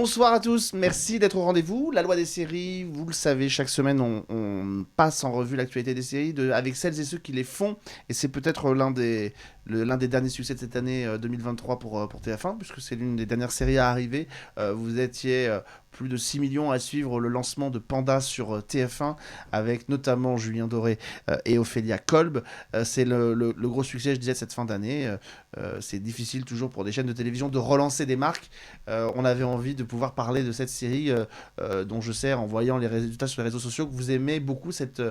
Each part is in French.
Bonsoir à tous, merci d'être au rendez-vous. La loi des séries, vous le savez, chaque semaine on passe en revue l'actualité des séries avec celles et ceux qui les font. Et c'est peut-être l'un des derniers succès de cette année 2023 pour TF1, puisque c'est l'une des dernières séries à arriver. Vous étiez plus de 6 millions à suivre le lancement de Panda sur TF1, avec notamment Julien Doré et Ophélia Kolb. C'est le gros succès, je disais, de cette fin d'année. C'est difficile toujours pour des chaînes de télévision de relancer des marques. On avait envie de pouvoir parler de cette série dont je sais, en voyant les résultats sur les réseaux sociaux, que vous aimez beaucoup cette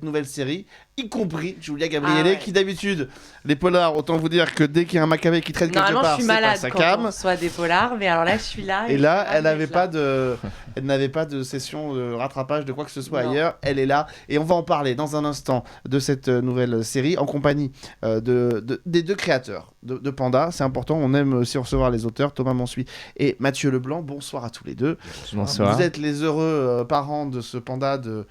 nouvelle série, y compris Julia Gabrielli, qui d'habitude, les polars, autant vous dire que dès qu'il y a un Maccabée qui traîne quelque part, c'est pas sa cam. Normalement, je suis malade quand on reçoit des polars, mais alors là, je suis là. Et là, elle n'avait pas de session de rattrapage de quoi que ce soit ailleurs. Elle est là. Et on va en parler dans un instant de cette nouvelle série en compagnie des deux créateurs de Panda. C'est important. On aime aussi recevoir les auteurs, Thomas Mansuy et Mathieu Leblanc. Bonsoir à tous les deux. Bonsoir. Vous êtes les heureux parents de ce Panda de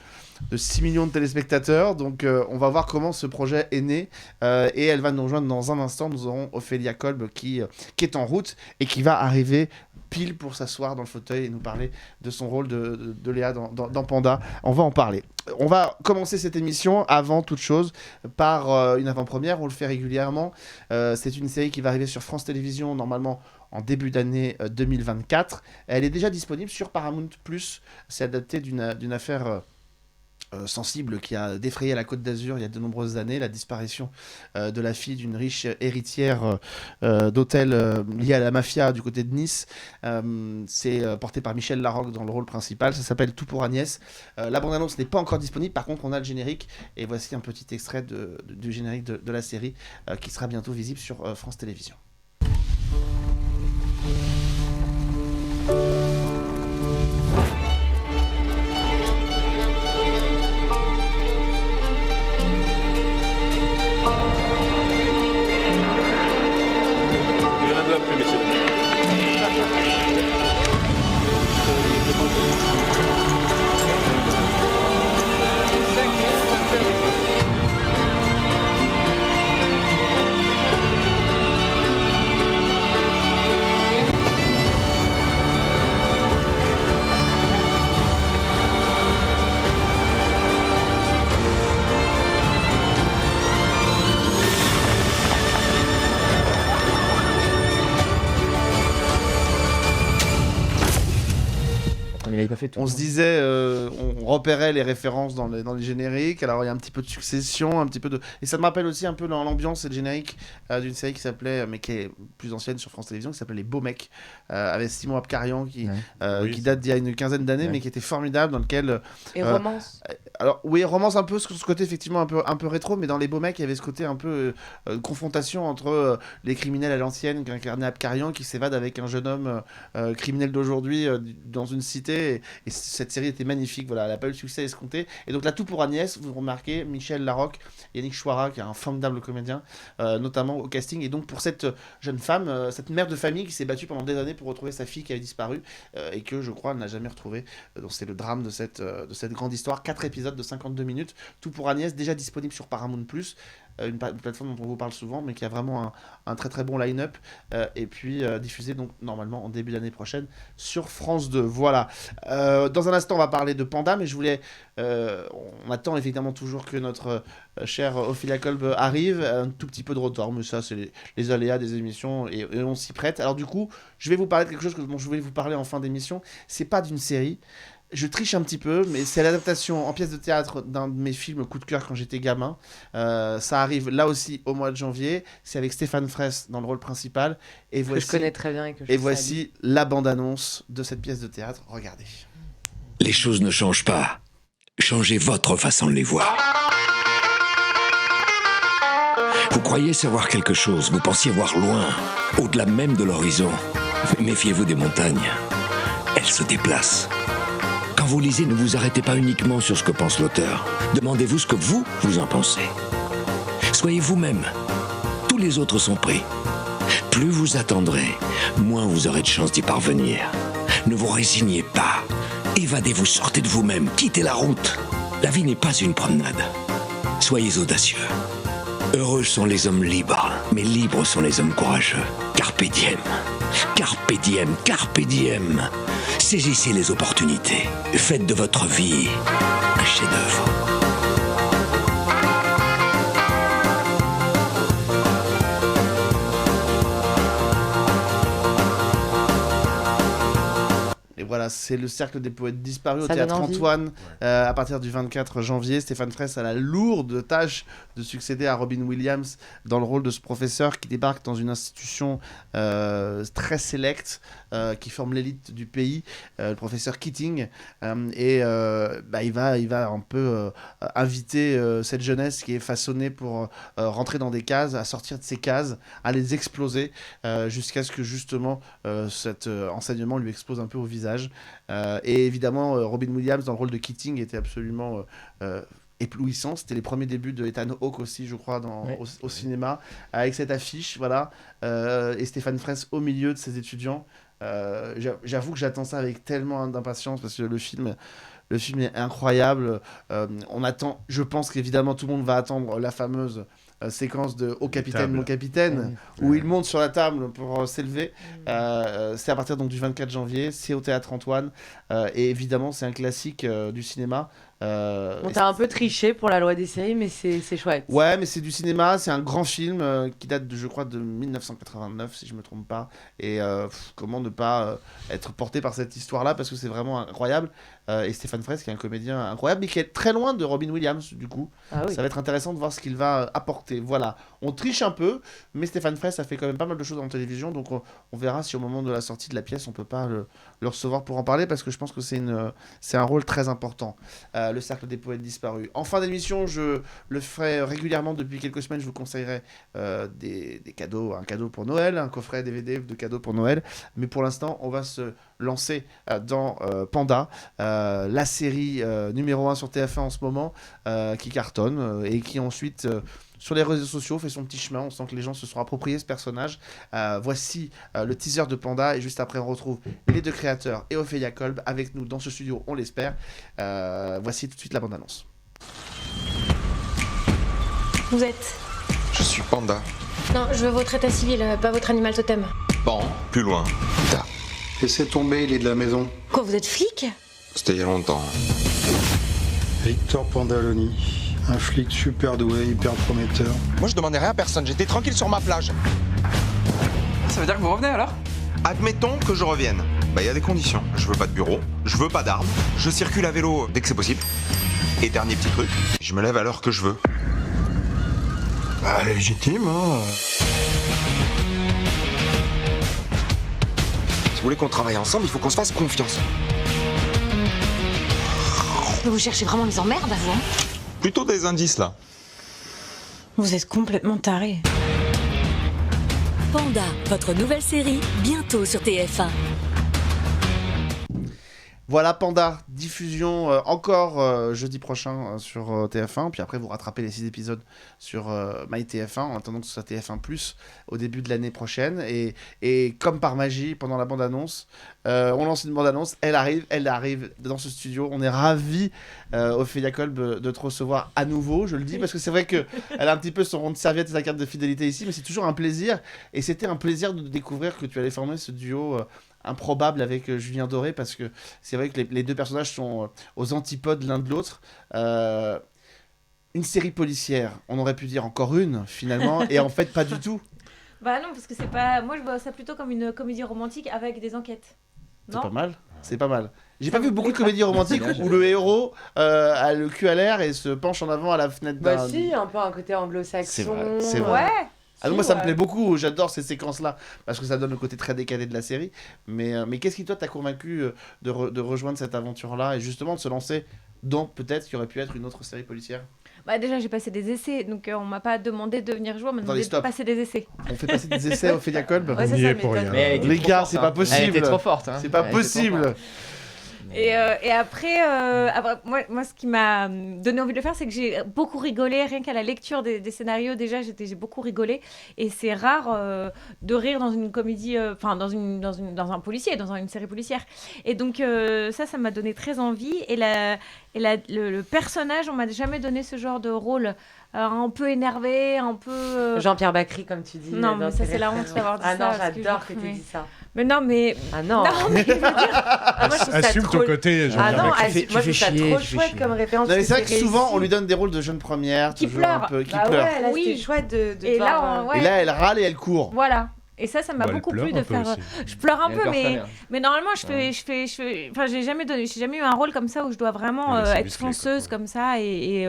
6 millions de téléspectateurs. Donc on va voir comment ce projet est né. Et elle va nous rejoindre dans un instant. Nous aurons Ophélia Kolb qui est en route et qui va arriver pile pour s'asseoir dans le fauteuil et nous parler de son rôle de Léa dans Panda. On va en parler. On va commencer cette émission, avant toute chose, par une avant-première. On le fait régulièrement. C'est une série qui va arriver sur France Télévisions, normalement en début d'année 2024. Elle est déjà disponible sur Paramount+. C'est adapté d'une affaire sensible qui a défrayé la Côte d'Azur il y a de nombreuses années, la disparition de la fille d'une riche héritière d'hôtel liée à la mafia du côté de Nice. C'est porté par Michel Larocque dans le rôle principal. Ça s'appelle Tout pour Agnès. La bande-annonce n'est pas encore disponible, par contre on a le générique et voici un petit extrait du générique de la série qui sera bientôt visible sur France Télévisions. On se disait, on repérait les références dans les génériques. Alors il y a un petit peu de Succession, et ça me rappelle aussi un peu l'ambiance et le générique d'une série qui s'appelait, mais qui est plus ancienne sur France Télévisions, qui s'appelait Les Beaux Mecs, avec Simon Abkarian qui date d'il y a une quinzaine d'années, mais qui était formidable, dans lequel et romance. Alors oui, romance un peu, ce côté effectivement un peu rétro, mais dans Les Beaux Mecs il y avait ce côté un peu confrontation entre les criminels à l'ancienne, qu'incarnait Abkarian, qui s'évade avec un jeune homme criminel d'aujourd'hui dans une cité. Et cette série était magnifique, voilà, elle n'a pas eu le succès escompté. Et donc là, Tout pour Agnès, vous remarquez, Michel Larocque, Yannick Chouara, qui est un formidable comédien, notamment au casting. Et donc pour cette jeune femme, cette mère de famille qui s'est battue pendant des années pour retrouver sa fille qui avait disparu, et que je crois elle n'a jamais retrouvée. Donc c'est le drame de cette grande histoire. 4 épisodes de 52 minutes. Tout pour Agnès, déjà disponible sur Paramount+. Une plateforme dont on vous parle souvent, mais qui a vraiment un très très bon line-up, et puis diffusé donc normalement en début d'année prochaine sur France 2. Voilà. Dans un instant, on va parler de Panda, mais je voulais... on attend évidemment toujours que notre chère Ophélia Kolb arrive. Un tout petit peu de retard, mais ça, c'est les aléas des émissions, et on s'y prête. Alors du coup, je vais vous parler de quelque chose dont je voulais vous parler en fin d'émission. C'est pas d'une série. Je triche un petit peu, mais c'est l'adaptation en pièce de théâtre d'un de mes films coup de cœur quand j'étais gamin. Ça arrive là aussi au mois de janvier. C'est avec Stéphane Fraisse dans le rôle principal. Et voici, que je connais très bien et que je voici la bande-annonce de cette pièce de théâtre. Regardez. Les choses ne changent pas. Changez votre façon de les voir. Vous croyez savoir quelque chose, vous pensiez voir loin, au-delà même de l'horizon. Mais méfiez-vous des montagnes. Elles se déplacent. Quand vous lisez, ne vous arrêtez pas uniquement sur ce que pense l'auteur. Demandez-vous ce que vous en pensez. Soyez vous-même. Tous les autres sont pris. Plus vous attendrez, moins vous aurez de chances d'y parvenir. Ne vous résignez pas. Évadez-vous, sortez de vous-même, quittez la route. La vie n'est pas une promenade. Soyez audacieux. Heureux sont les hommes libres, mais libres sont les hommes courageux. Carpe diem. Carpe diem, carpe diem. Saisissez les opportunités. Faites de votre vie un chef-d'œuvre. Voilà, c'est le cercle des poètes disparus au Ça théâtre donne envie. Antoine à partir du 24 janvier. Stéphane Fraisse a la lourde tâche de succéder à Robin Williams dans le rôle de ce professeur qui débarque dans une institution très sélecte qui forme l'élite du pays, le professeur Keating. Il va un peu inviter cette jeunesse qui est façonnée pour rentrer dans des cases, à sortir de ces cases, à les exploser jusqu'à ce que justement cet enseignement lui explose un peu au visage. Et évidemment, Robin Williams dans le rôle de Keating était absolument éplouissant. C'était les premiers débuts de Ethan Hawke aussi, je crois, au cinéma, avec cette affiche, voilà, et Stéphane Fraisse au milieu de ses étudiants. J'avoue que j'attends ça avec tellement d'impatience parce que le film est incroyable. On attend, je pense qu'évidemment tout le monde va attendre la fameuse séquence de « Oh capitaine, mon capitaine », où il monte sur la table pour s'élever. C'est à partir donc du 24 janvier, c'est au Théâtre Antoine, et évidemment c'est un classique du cinéma. On t'a un peu triché pour la loi des séries, mais c'est chouette. Ouais, mais c'est du cinéma, c'est un grand film qui date, je crois, de 1989, si je me trompe pas. Et comment ne pas être porté par cette histoire-là, parce que c'est vraiment incroyable. Et Stéphane Fraisse, qui est un comédien incroyable, mais qui est très loin de Robin Williams, du coup. Ah oui. Ça va être intéressant de voir ce qu'il va apporter. Voilà, on triche un peu, mais Stéphane Fraisse a fait quand même pas mal de choses en télévision, donc on verra si au moment de la sortie de la pièce, on peut pas le recevoir pour en parler, parce que je pense que c'est un rôle très important. Le cercle des poètes disparus. En fin d'émission, je le ferai régulièrement depuis quelques semaines. Je vous conseillerai des cadeaux, un cadeau pour Noël, un coffret DVD de cadeaux pour Noël. Mais pour l'instant, on va se lancer dans Panda, la série numéro 1 sur TF1 en ce moment, qui cartonne et qui ensuite... sur les réseaux sociaux, fait son petit chemin. On sent que les gens se sont appropriés ce personnage. Voici le teaser de Panda. Et juste après, on retrouve les deux créateurs et Ophélia Kolb avec nous dans ce studio, on l'espère. Voici tout de suite la bande-annonce. Vous êtes... Je suis Panda. Non, je veux votre état civil, pas votre animal totem. Bon, plus loin. Tard. Laissez tomber, il est de la maison. Quoi, vous êtes flic? C'était il y a longtemps. Victor Pandaloni. Un flic super doué, hyper prometteur. Moi, je demandais rien à personne. J'étais tranquille sur ma plage. Ça veut dire que vous revenez alors? Admettons que je revienne. Bah, il y a des conditions. Je veux pas de bureau, je veux pas d'armes, je circule à vélo dès que c'est possible. Et dernier petit truc, je me lève à l'heure que je veux. Bah, légitime, hein. Si vous voulez qu'on travaille ensemble, il faut qu'on se fasse confiance. Vous cherchez vraiment les emmerdes, à vous, hein? Plutôt des indices, là. Vous êtes complètement taré. Panda, votre nouvelle série, bientôt sur TF1. Voilà Panda, diffusion encore jeudi prochain sur TF1, puis après vous rattrapez les 6 épisodes sur MyTF1 en attendant que ce soit TF1+, au début de l'année prochaine, et comme par magie, pendant la bande-annonce, on lance une bande-annonce, elle arrive dans ce studio, on est ravis, Ophélia Kolb, de te recevoir à nouveau, je le dis, parce que c'est vrai qu'elle a un petit peu son rond de serviette et sa carte de fidélité ici, mais c'est toujours un plaisir, et c'était un plaisir de découvrir que tu allais former ce duo improbable avec Julien Doré, parce que c'est vrai que les deux personnages sont aux antipodes l'un de l'autre. Une série policière, on aurait pu dire encore une finalement, et en fait pas du tout. Bah non, parce que c'est pas... Moi je vois ça plutôt comme une comédie romantique avec des enquêtes. C'est pas mal, c'est pas mal. J'ai pas vu beaucoup de comédies romantiques où le héros a le cul à l'air et se penche en avant à la fenêtre d'un... Bah si, un peu un côté anglo-saxon. C'est vrai. Ouais. Ah non, moi ça me plaît beaucoup, j'adore ces séquences-là, parce que ça donne le côté très décalé de la série. Mais qu'est-ce qui toi t'a convaincu de rejoindre cette aventure-là et justement de se lancer dans peut-être ce qui aurait pu être une autre série policière? Bah déjà j'ai passé des essais, donc on m'a pas demandé de venir jouer, on m'a demandé de passer des essais. On fait passer des essais à Ophélia Kolb. Ouais, c'est ça, pour rien. Les gars, c'est pas possible. Elle était trop forte. Hein. C'est pas possible. Et après, moi, ce qui m'a donné envie de le faire, c'est que j'ai beaucoup rigolé, rien qu'à la lecture des scénarios. Déjà, j'ai beaucoup rigolé. Et c'est rare de rire dans une comédie, dans un policier, dans une série policière. Et donc, ça m'a donné très envie. Et le personnage, on m'a jamais donné ce genre de rôle. Un peu énervé, un peu... Jean-Pierre Bacry, comme tu dis. Non, mais ça, c'est la honte d'avoir dit ça. Ah non, j'adore que tu dis ça. Mais non, mais... Ah non. mais je veux dire... moi, je assume ton côté, Ah non, moi je trouve ça trop chouette comme référence. Non, mais c'est vrai que souvent, on lui donne des rôles de jeune première, qui toujours pleure. un peu, qui pleure. pleure. Là, c'était chouette de et voir... Et là, elle râle et elle court. Voilà. Et ça m'a beaucoup plu de faire. Je pleure un peu, mais normalement, j'ai jamais eu un rôle comme ça où je dois vraiment être fonceuse comme ça et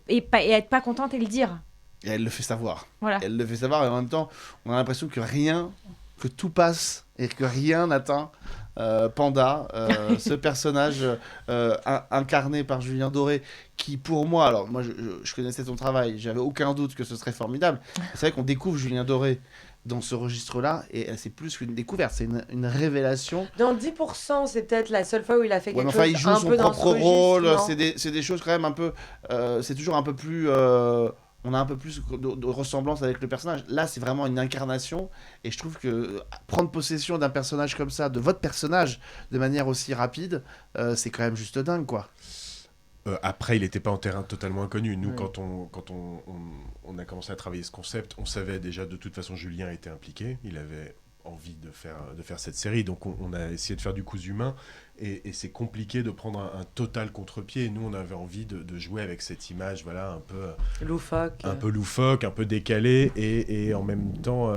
être pas contente et le dire. Et elle le fait savoir. Voilà. Elle le fait savoir et en même temps, on a l'impression que tout passe et que rien n'atteint Panda, ce personnage incarné par Julien Doré, qui pour moi, alors moi je connaissais son travail, j'avais aucun doute que ce serait formidable. C'est vrai qu'on découvre Julien Doré dans ce registre-là, et c'est plus qu'une découverte, c'est une révélation. Dans 10%, c'est peut-être la seule fois où il a fait quelque chose il joue un son peu propre rôle, registre, c'est des choses quand même un peu... c'est toujours un peu plus... on a un peu plus de ressemblance avec le personnage. Là, c'est vraiment une incarnation, et je trouve que prendre possession d'un personnage comme ça, de votre personnage, de manière aussi rapide, c'est quand même juste dingue, quoi. Après, il n'était pas en terrain totalement inconnu. Nous, quand on a commencé à travailler ce concept, on savait déjà de toute façon Julien était impliqué. Il avait envie de faire cette série. Donc, on a essayé de faire du cousu humain. Et c'est compliqué de prendre un total contre-pied. Et nous, on avait envie de jouer avec cette image, voilà, un peu loufoque, un peu décalée. Et en même temps,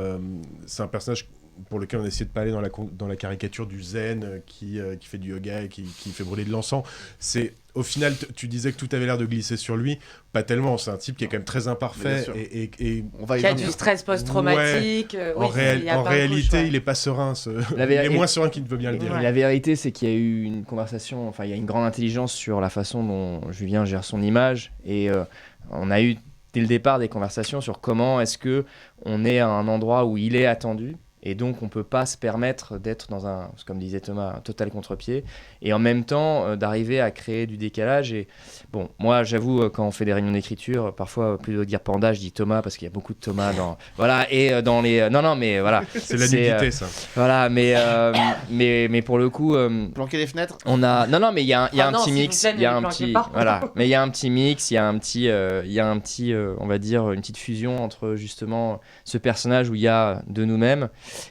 c'est un personnage pour lequel on a essayé de pas aller dans la caricature du zen qui fait du yoga et qui fait brûler de l'encens. C'est au final, tu disais que tout avait l'air de glisser sur lui, pas tellement. C'est un type qui est quand même très imparfait et qui a du stress post-traumatique. En réalité, il est pas serein. Il est moins serein qu'il ne veut bien le dire. La vérité, c'est qu'il y a eu une conversation. Enfin, il y a une grande intelligence sur la façon dont Julien gère son image et on a eu dès le départ des conversations sur comment est-ce que on est à un endroit où il est attendu. Et donc, on ne peut pas se permettre d'être dans comme disait Thomas, un total contre-pied. Et en même temps, d'arriver à créer du décalage. Et bon, moi, j'avoue, quand on fait des réunions d'écriture, parfois, plutôt que de dire Panda, je dis Thomas, parce qu'il y a beaucoup de Thomas dans... Voilà, et dans les... Non, mais voilà. C'est la nudité, ça. Voilà, mais pour le coup... Planquer les fenêtres on a... Non, mais il y a un petit mix. Il y a un petit... Voilà. Mais il y a un petit mix, il y a un petit, on va dire, une petite fusion entre, justement, ce personnage où il y a de nous-mêmes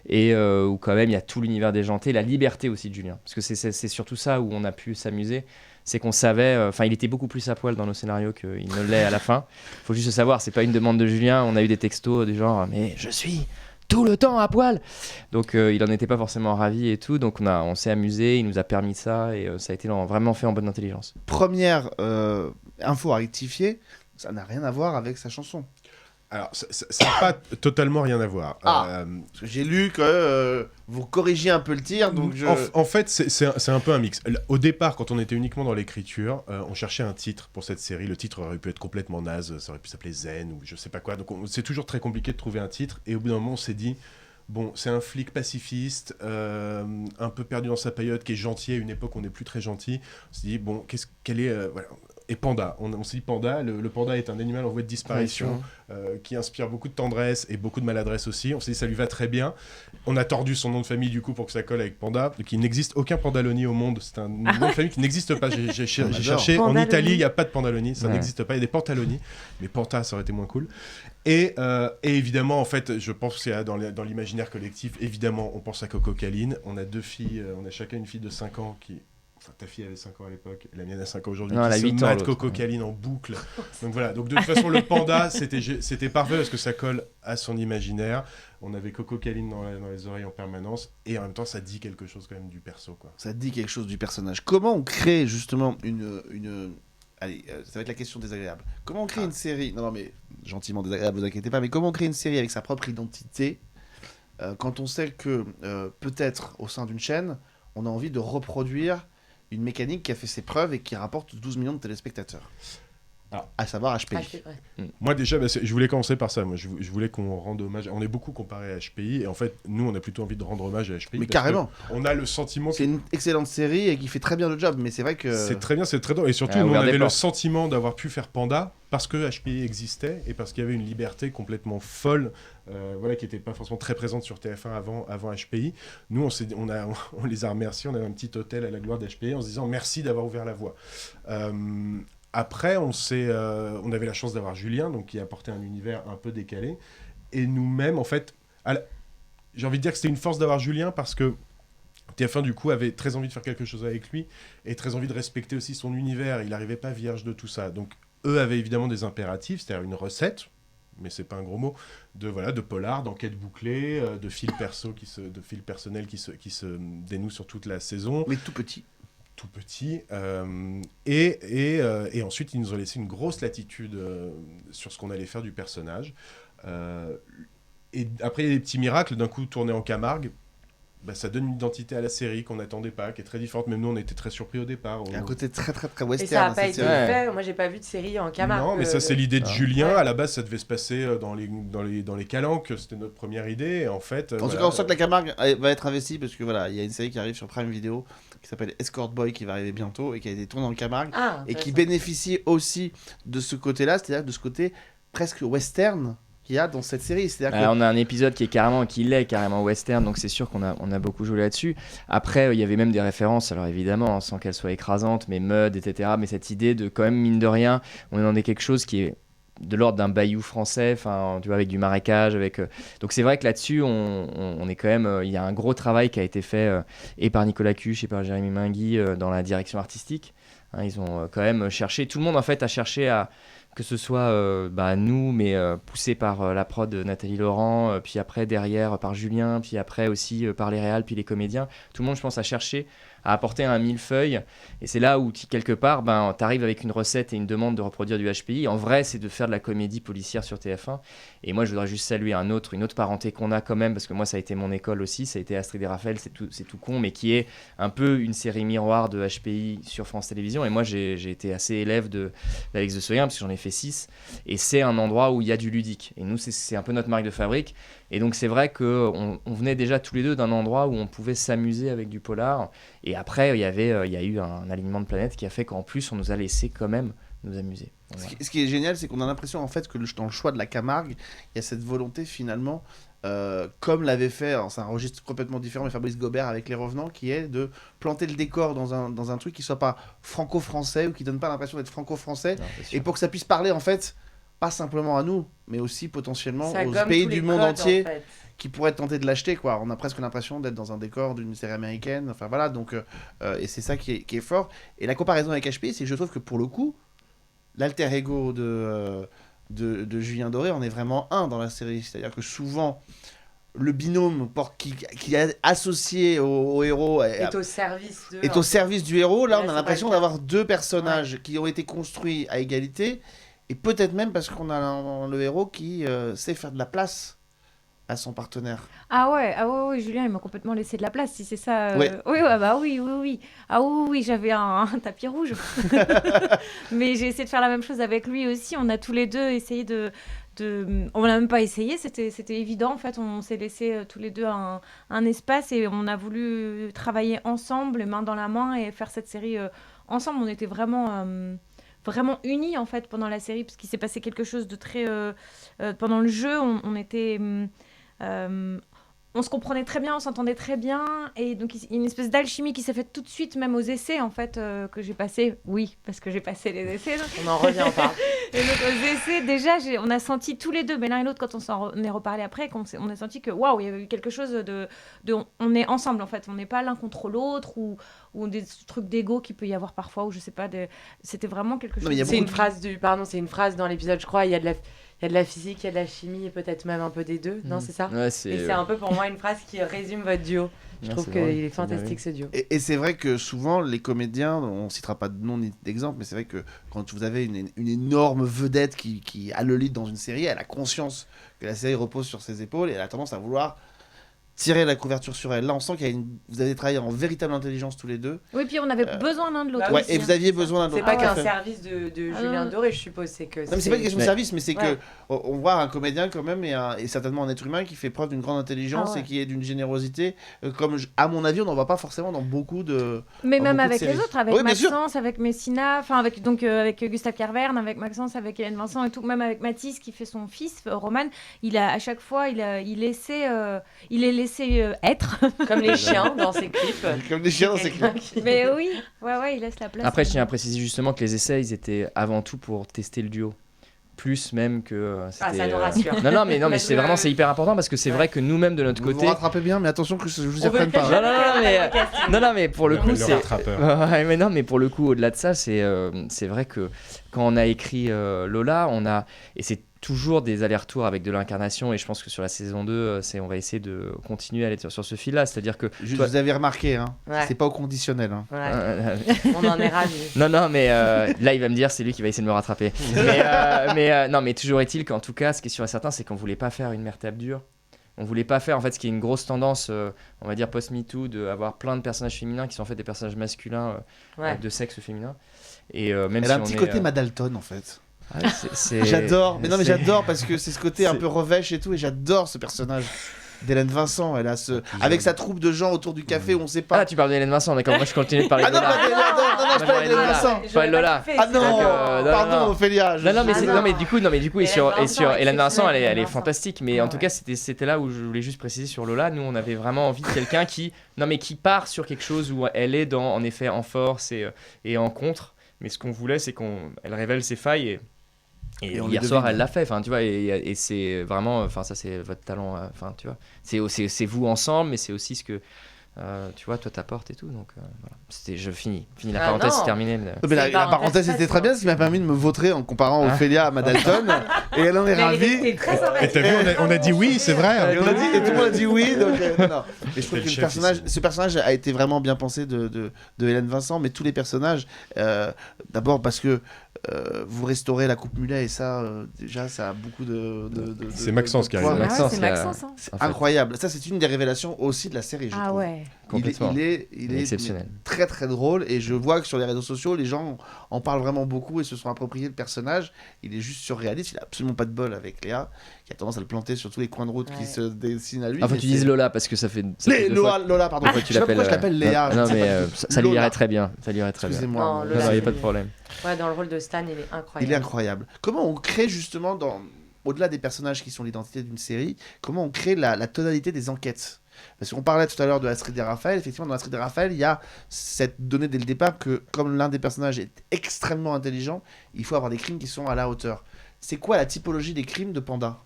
et où quand même il y a tout l'univers déjanté, la liberté aussi de Julien, parce que c'est surtout ça où on a pu s'amuser, c'est qu'on savait, il était beaucoup plus à poil dans nos scénarios qu'il ne l'est à la fin. Faut juste le savoir, c'est pas une demande de Julien, on a eu des textos du genre mais je suis tout le temps à poil, donc il en était pas forcément ravi et tout, donc on s'est amusé, il nous a permis ça et ça a été vraiment fait en bonne intelligence. Première info à rectifier, ça n'a rien à voir avec sa chanson. Alors, ça n'a pas totalement rien à voir. J'ai lu que vous corrigiez un peu le tir, donc en fait, c'est un peu un mix. Au départ, quand on était uniquement dans l'écriture, on cherchait un titre pour cette série. Le titre aurait pu être complètement naze, ça aurait pu s'appeler Zen ou je sais pas quoi. Donc, c'est toujours très compliqué de trouver un titre. Et au bout d'un moment, on s'est dit, bon, c'est un flic pacifiste, un peu perdu dans sa période, qui est gentil à une époque où on n'est plus très gentil. On s'est dit, bon, quelle est... voilà. Et Panda, on s'est dit Panda, le panda est un animal en voie de disparition qui inspire beaucoup de tendresse et beaucoup de maladresse aussi. On s'est dit ça lui va très bien. On a tordu son nom de famille du coup pour que ça colle avec Panda. Donc il n'existe aucun Pandaloni au monde, c'est un nom de famille qui n'existe pas. J'ai cherché, Pandaloni. En Italie il n'y a pas de Pandaloni, ça n'existe pas, il y a des Pantaloni, mais Panta ça aurait été moins cool. Et évidemment en fait je pense qu'il y a dans l'imaginaire collectif, évidemment on pense à Coco Caline, on a deux filles, on a chacun une fille de 5 ans qui... Enfin, ta fille avait 5 ans à l'époque, la mienne a 5 ans aujourd'hui, qui se mate Coco Caline en boucle. Donc voilà, donc de toute façon le panda c'était parfait parce que ça colle à son imaginaire. On avait Coco Caline dans les oreilles en permanence et en même temps ça dit quelque chose quand même du perso, quoi. Ça dit quelque chose du personnage. Comment on crée justement une... Allez, ça va être la question désagréable. Comment on crée une série... Non mais gentiment désagréable, vous inquiétez pas, mais comment on crée une série avec sa propre identité quand on sait que peut-être au sein d'une chaîne, on a envie de reproduire une mécanique qui a fait ses preuves et qui rapporte 12 millions de téléspectateurs. à savoir HPI. Moi déjà, je voulais commencer par ça. Moi, je voulais qu'on rende hommage. On est beaucoup comparé à HPI et en fait, nous, on a plutôt envie de rendre hommage à HPI. Mais carrément. On a le sentiment. C'est une excellente série et qui fait très bien le job. Mais c'est vrai que c'est très bien, c'est très drôle. Et surtout, nous, on avait le sentiment d'avoir pu faire Panda parce que HPI existait et parce qu'il y avait une liberté complètement folle, voilà, qui n'était pas forcément très présente sur TF1 avant HPI. Nous, on les a remerciés. On avait un petit hôtel à la gloire d'HPI en se disant merci d'avoir ouvert la voie. Après, on avait la chance d'avoir Julien, donc qui apportait un univers un peu décalé. Et nous-mêmes, en fait, j'ai envie de dire que c'était une force d'avoir Julien parce que TF1, du coup, avait très envie de faire quelque chose avec lui et très envie de respecter aussi son univers. Il n'arrivait pas vierge de tout ça. Donc, eux avaient évidemment des impératifs, c'est-à-dire une recette, mais c'est pas un gros mot, de polar, d'enquête bouclée, de fils personnels qui se dénouent sur toute la saison. Mais tout petit. Et ensuite ils nous ont laissé une grosse latitude sur ce qu'on allait faire du personnage, et après il y a des petits miracles. D'un coup, tourner en Camargue, ça donne une identité à la série qu'on n'attendait pas, qui est très différente. Même nous, on était très surpris au départ. Il y a un côté très très très western. Et ça n'a pas été fait. Moi, j'ai pas vu de série en Camargue. Non, mais ça, c'est l'idée de Julien. À la base, ça devait se passer dans les Calanques. C'était notre première idée. Et en fait, en tout cas, on sent que la Camargue va être investie parce que voilà, il y a une série qui arrive sur Prime Video qui s'appelle Escort Boy qui va arriver bientôt et qui a été tournée en Camargue et qui bénéficie aussi de ce côté-là, c'est-à-dire de ce côté presque western qu'il y a dans cette série. C'est-à-dire que... On a un épisode qui est carrément western, donc c'est sûr qu'on a beaucoup joué là-dessus. Après, il y avait même des références, alors évidemment, sans qu'elles soient écrasantes, mais Mud, etc. Mais cette idée de quand même, mine de rien, on est dans quelque chose qui est de l'ordre d'un bayou français, enfin, tu vois, avec du marécage, donc c'est vrai que là-dessus, on est quand même, il y a un gros travail qui a été fait et par Nicolas Cuche et par Jérémy Mingui dans la direction artistique. Ils ont quand même cherché, tout le monde en fait a cherché à que ce soit nous, mais poussé par la prod de Nathalie Laurent, puis après derrière par Julien, puis après aussi par les réals, puis les comédiens. Tout le monde, je pense, a cherché à apporter un millefeuille. Et c'est là où, quelque part, tu arrives avec une recette et une demande de reproduire du HPI. En vrai, c'est de faire de la comédie policière sur TF1. Et moi, je voudrais juste saluer une autre parenté qu'on a quand même, parce que moi, ça a été mon école aussi. Ça a été Astrid et Raphaël, c'est tout con, mais qui est un peu une série miroir de HPI sur France Télévisions. Et moi, j'ai été assez élève d'Alex de Soyen, parce que j'en ai fait 6. Et c'est un endroit où il y a du ludique. Et nous, c'est un peu notre marque de fabrique. Et donc, c'est vrai qu'on venait déjà tous les deux d'un endroit où on pouvait s'amuser avec du polar. Et après, il y a eu un alignement de planètes qui a fait qu'en plus, on nous a laissé quand même nous amuser. Voilà. Ce qui est génial, c'est qu'on a l'impression en fait que dans le choix de la Camargue, il y a cette volonté finalement, comme l'avait fait, c'est un registre complètement différent, mais Fabrice Gobert avec Les Revenants, qui est de planter le décor dans un truc qui soit pas franco-français ou qui donne pas l'impression d'être franco-français, et pour que ça puisse parler en fait, pas simplement à nous, mais aussi potentiellement aux pays du monde entier. En fait, qui pourraient tenter de l'acheter, quoi. On a presque l'impression d'être dans un décor d'une série américaine. Enfin voilà, donc et c'est ça qui est fort. Et la comparaison avec HPI, c'est que je trouve que pour le coup, l'alter ego de Julien Doré en est vraiment un dans la série. C'est-à-dire que souvent, le binôme qui est associé au héros est au service du héros. Là, on a l'impression d'avoir deux personnages qui ont été construits à égalité. Et peut-être même parce qu'on a le héros qui sait faire de la place à son partenaire. Ah ouais, Julien, il m'a complètement laissé de la place, si c'est ça. Oui. Oui. Ah oui, j'avais un tapis rouge. Mais j'ai essayé de faire la même chose avec lui aussi. On a tous les deux essayé on n'a même pas essayé, c'était évident. En fait, on s'est laissé tous les deux un espace et on a voulu travailler ensemble, main dans la main, et faire cette série ensemble. On était vraiment unis en fait pendant la série, parce qu'il s'est passé quelque chose de très pendant le jeu, on était on se comprenait très bien, on s'entendait très bien, et donc il y a une espèce d'alchimie qui s'est faite tout de suite, même aux essais en fait, que j'ai passé, parce que j'ai passé les essais. On n'en revient pas. Et donc aux essais, déjà, on a senti tous les deux, mais l'un et l'autre, quand on s'en est reparlé après, on a senti que waouh, il y avait eu quelque chose de on est ensemble en fait, on n'est pas l'un contre l'autre, ou des trucs d'ego qu'il peut y avoir parfois, ou je sais pas, c'était vraiment quelque chose. C'est une phrase dans l'épisode, je crois, il y a de la physique, il y a de la chimie, et peut-être même un peu des deux, non, c'est ça? Ouais, et c'est un peu pour moi une phrase qui résume votre duo. Je trouve qu'il est fantastique, ce duo. Et c'est vrai que souvent, les comédiens, on ne citera pas de nom ni d'exemple, mais c'est vrai que quand vous avez une énorme vedette qui a le lead dans une série, elle a conscience que la série repose sur ses épaules, et elle a tendance à vouloir tirer la couverture sur elle. Là, on sent vous avez travaillé en véritable intelligence tous les deux. Oui, puis on avait besoin l'un de l'autre. Ouais, et vous aviez besoin l'un de C'est l'autre. pas qu'un service de Julien Doré, je suppose. C'est que. Non, mais c'est pas une question de service, mais c'est que on voit un comédien quand même et certainement un être humain qui fait preuve d'une grande intelligence et qui est d'une générosité. Comme à mon avis, on n'en voit pas forcément dans beaucoup de. Mais même avec les autres, avec Maxence, avec Messina, enfin avec Gustave Carverne, avec Maxence, avec Hélène Vincent et tout, même avec Mathis qui fait son fils, Roman, à chaque fois, il est laissé être. Comme les chiens dans ses clips. Comme les chiens dans ses clips. Mais oui, il laisse la place. Après, je tiens à préciser justement que les essais, ils étaient avant tout pour tester le duo. Plus même que ça nous rassure. Non mais c'est hyper important parce que c'est vrai que nous-mêmes de notre côté. Vous rattrapez bien, mais attention que je vous y reprenne pas. Non mais pour le coup mais pour le coup au-delà de ça, c'est vrai que quand on a écrit Lola, et c'est toujours des allers-retours avec de l'incarnation, et je pense que sur la saison 2 on va essayer de continuer à aller sur ce fil là, c'est-à-dire que vous avez remarqué c'est pas au conditionnel on en est ravis. non mais là il va me dire c'est lui qui va essayer de me rattraper mais toujours est-il qu'en tout cas ce qui est sûr et certain c'est qu'on voulait pas faire une mère tape dure. On voulait pas faire en fait ce qui est une grosse tendance on va dire post-MeToo, d'avoir plein de personnages féminins qui sont en fait des personnages masculins de sexe féminin, et même elle a un petit côté Madalton en fait. C'est... J'adore, mais j'adore parce que c'est ce côté un peu revêche et tout, et j'adore ce personnage d'Hélène Vincent. Elle a avec sa troupe de gens autour du café où on sait pas. Ah, tu parles d'Hélène Vincent, d'accord. Moi je continue de parler de Lola. Non, je parle d'Hélène Vincent. Je parle de Lola. Ah non, pardon Ophélia. Non mais du coup et sur Hélène Vincent elle est fantastique, mais en tout cas c'était là où je voulais juste préciser sur Lola. Nous on avait vraiment envie de quelqu'un qui part sur quelque chose où elle est en effet en force et en contre, mais ce qu'on voulait c'est qu'elle révèle ses failles et hier soir elle l'a fait, enfin tu vois, et c'est vraiment, enfin ça c'est votre talent, enfin tu vois, c'est vous ensemble, mais c'est aussi ce que tu vois toi t'apportes et tout, donc voilà, je finis la parenthèse, c'est terminé. Mais la parenthèse c'était très bien, ce qui m'a permis de me vautrer en comparant Ophélia à Madalton, et elle en est ravie. Et t'as vu, on a dit oui, c'est vrai. Et tout le monde a dit oui, donc non. Et je trouve que ce personnage a été vraiment bien pensé de Hélène Vincent, mais tous les personnages, d'abord parce que vous restaurez la coupe mulet, et ça déjà ça a beaucoup de c'est Maxence qui arrive. C'est Maxence, c'est incroyable. Ça c'est une des révélations aussi de la série, je trouve. Ouais. Complètement. Il est exceptionnel, très très drôle, et je vois que sur les réseaux sociaux les gens en parlent vraiment beaucoup et se sont appropriés le personnage. Il est juste surréaliste, il a absolument pas de bol avec Léa qui a tendance à le planter sur tous les coins de route qui se dessinent à lui. Enfin tu dises Lola parce que ça fait Lola pardon. Je sais pas pourquoi je l'appelle Léa. Non mais ça lui irait très bien, excusez-moi. Non, il n'y a pas de problème. Ouais, dans le rôle de Stan, il est incroyable. Il est incroyable. Comment on crée justement, au-delà des personnages qui sont l'identité d'une série, comment on crée la tonalité des enquêtes? Parce qu'on parlait tout à l'heure de Astrid et Raphaël. Effectivement, dans Astrid et Raphaël, il y a cette donnée dès le départ que, comme l'un des personnages est extrêmement intelligent, il faut avoir des crimes qui sont à la hauteur. C'est quoi la typologie des crimes de Panda?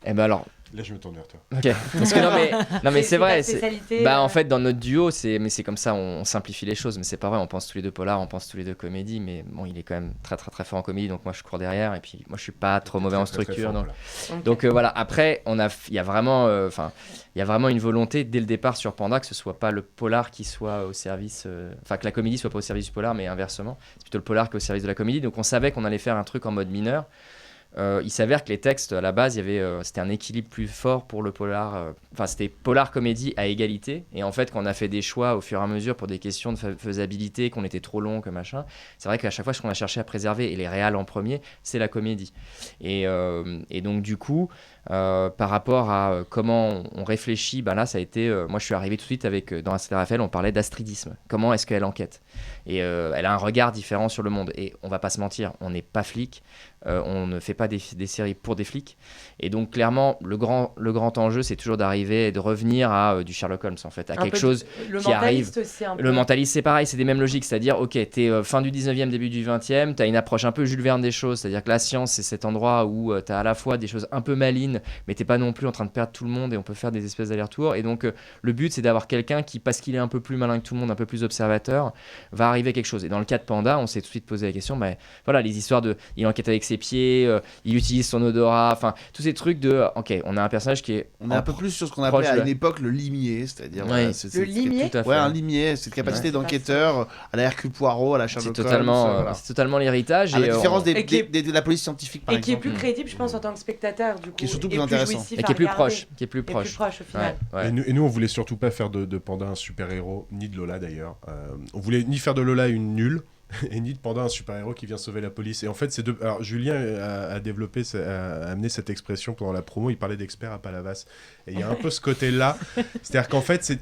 Eh ben alors... Là, je me tourne vers toi. Ok. Parce que non mais c'est vrai. En fait, dans notre duo, c'est comme ça, on simplifie les choses. Mais c'est pas vrai. On pense tous les deux polar, on pense tous les deux comédie. Mais bon, il est quand même très très très fort en comédie. Donc moi, je cours derrière. Et puis moi, je suis pas trop mauvais en structure. Donc voilà. Après, il y a vraiment, une volonté dès le départ sur Panda que ce soit pas le polar qui soit au service, que la comédie soit pas au service du polar, mais inversement. C'est plutôt le polar qui est au service de la comédie. Donc on savait qu'on allait faire un truc en mode mineur. Il s'avère que les textes à la base c'était un équilibre plus fort pour le polar, c'était polar comédie à égalité, et en fait quand on a fait des choix au fur et à mesure pour des questions de faisabilité, qu'on était trop long que machin, c'est vrai qu'à chaque fois ce qu'on a cherché à préserver, et les réals en premier, c'est la comédie, et donc du coup par rapport à comment on réfléchit, là ça a été, moi je suis arrivé tout de suite avec, dans Astrid et Raphaël on parlait d'astridisme, comment est-ce qu'elle enquête, et elle a un regard différent sur le monde, et on va pas se mentir, on n'est pas flic, on ne fait pas des séries pour des flics, et donc clairement le grand enjeu c'est toujours d'arriver et de revenir à du Sherlock Holmes en fait, à quelque chose qui arrive. Le mentaliste c'est pareil, c'est des mêmes logiques, c'est-à-dire ok t'es fin du 19e début du 20e, t'as une approche un peu Jules Verne des choses, c'est-à-dire que la science c'est cet endroit où t'as à la fois des choses un peu malines mais t'es pas non plus en train de perdre tout le monde, et on peut faire des espèces d'allers-retours, et donc le but c'est d'avoir quelqu'un qui, parce qu'il est un peu plus malin que tout le monde, un peu plus observateur, va arriver à quelque chose. Et dans le cas de Panda on s'est tout de suite posé la question, voilà, les histoires de il enquête avec ses pieds, il utilise son odorat, tous ces trucs de ok, on a un personnage qui est un peu plus sur ce qu'on appelait à une époque le limier, c'est-à-dire le limier, un limier, cette capacité d'enquêteur à la Hercule Poirot, à la Sherlock Holmes, c'est totalement l'héritage, à la différence de la police scientifique par exemple, qui est plus crédible je pense en tant que spectateur, du coup, qui est surtout plus intéressant. Et qui est plus proche. Qui est plus proche au final. Ouais. Et nous, on voulait surtout pas faire de Panda un super-héros, ni de Lola d'ailleurs. On voulait ni faire de Lola une nulle, et ni de Panda un super-héros qui vient sauver la police. Et en fait, alors, Julien a amené cette expression pendant la promo, il parlait d'expert à Palavas. Et il y a un peu ce côté-là. C'est-à-dire qu'en fait,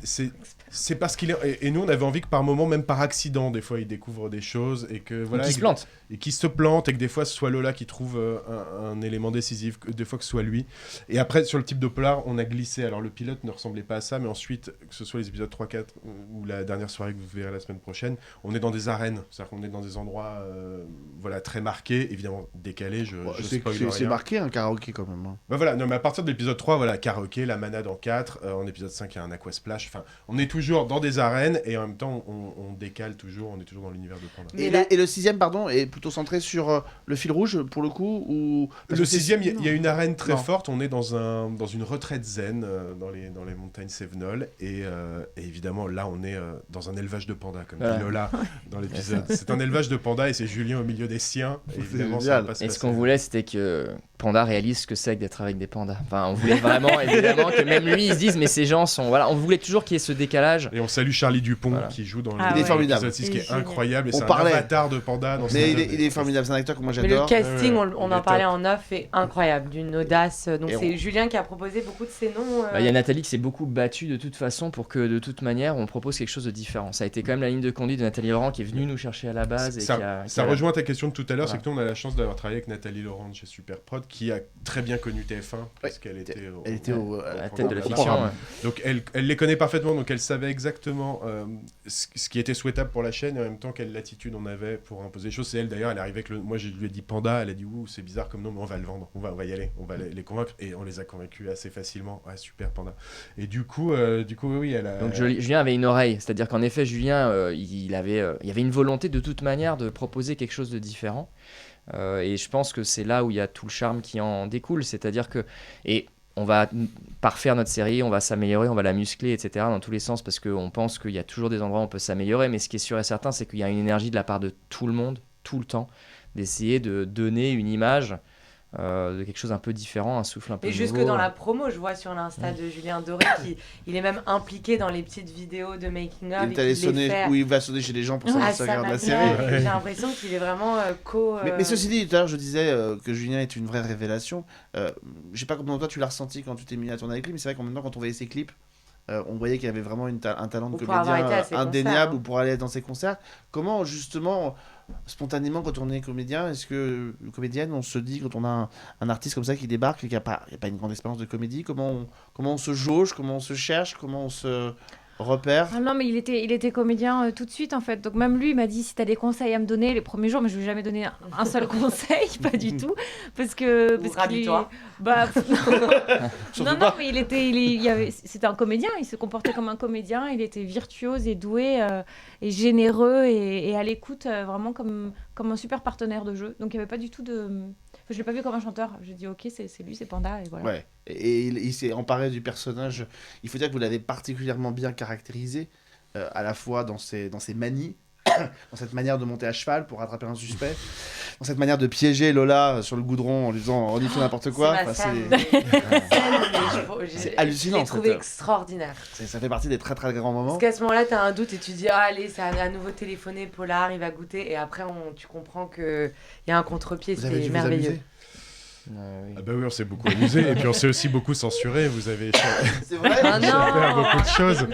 c'est parce qu'il est... Et nous, on avait envie que par moment, même par accident, des fois, il découvre des choses et que... Voilà, qui se plante. Et qui se plante, et que des fois, ce soit Lola qui trouve un élément décisif, que des fois que ce soit lui. Et après, sur le type de polar, on a glissé. Alors, le pilote ne ressemblait pas à ça, mais ensuite, que ce soit les épisodes 3, 4 ou la dernière soirée que vous verrez la semaine prochaine, on est dans des arènes. C'est-à-dire qu'on est dans des endroits très marqués, évidemment décalés. C'est marqué un karaoké quand même. Hein. Bah voilà, non, mais à partir de l'épisode 3, voilà, karaoké, la manade en 4. En épisode 5, il y a un aquasplash. Enfin, on est toujours dans des arènes et en même temps, on décale toujours. On est toujours dans l'univers de Panda. Et le 6e, pardon, est plutôt centré sur le fil rouge pour le coup ou... Le 6e, il y a une arène très forte. On est dans une retraite zen dans les montagnes Sévenol. Et évidemment, là, on est dans un élevage de pandas, comme dit Lola dans l'épisode. C'est un élevage de pandas et c'est Julien au milieu des siens. Et évidemment, ça va pas se et passer. Ce qu'on voulait, c'était que Panda réalise ce que c'est que d'être avec des pandas. Enfin, on voulait vraiment, évidemment, que même lui, il se dise, mais ces gens sont... Voilà, on voulait toujours qu'il y ait ce décalage. Et on salue Charlie Dupont, qui joue dans l'épisode 6, qui est incroyable. Et c'est un avatar de panda. Mais il est formidable, c'est un acteur que moi j'adore. Mais le casting, on en parlait en off, est incroyable, d'une audace. Donc c'est Julien qui a proposé beaucoup de ces noms. Il y a Nathalie qui s'est beaucoup battue de toute façon pour que, de toute manière, on propose quelque chose de différent. Ça a été quand même la ligne de conduite de Nathalie Laurent qui est venue nous chercher à la base. Ça rejoint ta question de tout à l'heure, c'est que nous, on a la chance d'avoir travaillé avec Nathalie Laurent chez Superprod, qui a très bien connu TF1, parce qu'elle était à la tête de la fiction. Donc elle les connaît parfaitement, donc elle savait exactement ce qui était souhaitable pour la chaîne, et en même temps quelle latitude on avait pour imposer les choses. C'est elle d'ailleurs, elle est arrivée avec moi je lui ai dit Panda, elle a dit ouh c'est bizarre comme nom, mais on va le vendre, on va y aller, on va les convaincre, et on les a convaincus assez facilement. Ouais, super Panda. Et du coup oui, elle a... Donc Julien avait une oreille, c'est-à-dire qu'en effet Julien il y avait une volonté de toute manière de proposer quelque chose de différent. Et je pense que c'est là où il y a tout le charme qui en découle, c'est-à-dire que on va parfaire notre série, on va s'améliorer, on va la muscler, etc. dans tous les sens, parce qu'on pense qu'il y a toujours des endroits où on peut s'améliorer, mais ce qui est sûr et certain, c'est qu'il y a une énergie de la part de tout le monde, tout le temps, d'essayer de donner une image de quelque chose un peu différent, un souffle un peu nouveau. Et jusque dans la promo, je vois sur l'Insta de Julien Doré qu'il est même impliqué dans les petites vidéos de making of. Il va sonner chez les gens pour savoir si ça regarde la série. J'ai l'impression qu'il est vraiment Mais ceci dit, tout à l'heure je disais que Julien est une vraie révélation. Je sais pas comment toi tu l'as ressenti quand tu t'es mis à tourner avec lui, mais c'est vrai qu'en même temps quand on voyait ses clips, on voyait qu'il y avait vraiment un talent de comédien indéniable ou pour aller dans ses concerts. Comment justement, spontanément, quand on est comédien, est-ce que comédienne, on se dit quand on a un artiste comme ça qui débarque et qu'il n'y a pas une grande expérience de comédie, comment on se jauge, comment on se cherche, comment on se repère? Non, mais il était comédien tout de suite en fait. Donc même lui, il m'a dit si t'as des conseils à me donner les premiers jours, mais je lui ai jamais donné un seul conseil, pas du tout, parce rabis-toi. Non, mais c'était un comédien. Il se comportait comme un comédien. Il était virtuose et doué et généreux et à l'écoute, vraiment comme un super partenaire de jeu. Donc il y avait pas du tout de. Je l'ai pas vu comme un chanteur. J'ai dit ok, c'est lui, c'est Panda et voilà. Ouais. Et il s'est emparé du personnage. Il faut dire que vous l'avez particulièrement bien caractérisé, à la fois dans ses manies, dans cette manière de monter à cheval pour rattraper un suspect, dans cette manière de piéger Lola sur le goudron en lui disant on dit tout n'importe quoi. C'est hallucinant. Je l'ai trouvé extraordinaire. Ça fait partie des très très grands moments. Parce qu'à ce moment-là, tu as un doute et tu dis allez, ça a à nouveau téléphoné, Polar, il va goûter. Et après, tu comprends qu'il y a un contre-pied. C'était merveilleux. Oui. Ah bah oui, on s'est beaucoup amusé et puis on s'est aussi beaucoup censuré. Vous avez c'est vrai faire beaucoup de choses.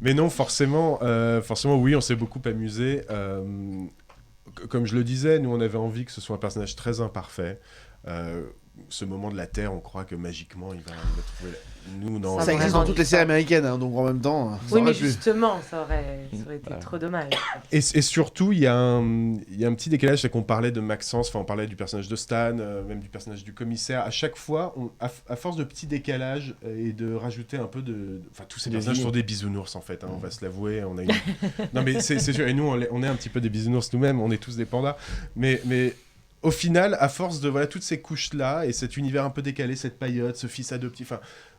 Mais non, forcément, oui, on s'est beaucoup amusé. Comme je le disais, nous, on avait envie que ce soit un personnage très imparfait. Ce moment de la Terre, on croit que magiquement, il va trouver... Nous, non. Ça existe dans toutes les séries américaines, hein, donc en même temps... Oui, mais justement, ça aurait été trop dommage. Et surtout, il y a un petit décalage, c'est qu'on parlait de Maxence, on parlait du personnage de Stan, même du personnage du commissaire. À chaque fois, à force de petits décalages et de rajouter un peu de... Enfin, tous ces personnages sont des bisounours, en fait, hein, on va se l'avouer. On a une... Non, mais c'est sûr, et nous, on est un petit peu des bisounours nous-mêmes, on est tous des pandas, mais au final, à force de toutes ces couches-là et cet univers un peu décalé, cette paillote, ce fils adoptif,